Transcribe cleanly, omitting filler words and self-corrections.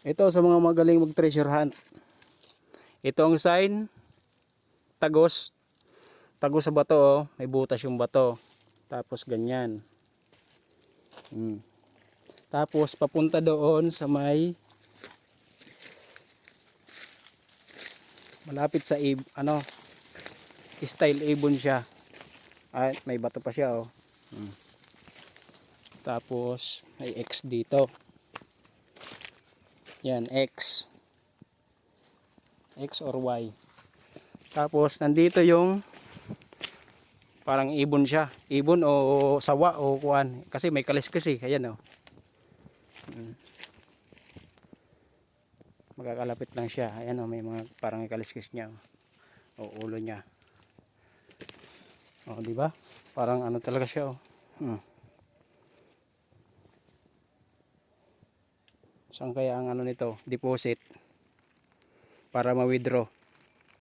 Ito sa mga magaling mag treasure hunt. Ito ang sign. Tagos. Tagos sa bato, oh. May butas yung bato. Tapos ganyan. Tapos papunta doon sa may malapit sa style ibon siya. Ay, may bato pa siya, oh. Tapos may X dito. Yan, X. X or Y. Tapos nandito yung parang ibon siya. Ibon o sawa o kuan. Kasi may kaliskis eh. Ayan, oh. Magkakalapit lang siya. Ayan, oh, may mga parang kaliskis niya, oh. O ulo niya. Oh, di ba? Parang ano talaga siya, oh. Saan kaya ang ano nito? Deposit para ma-withdraw.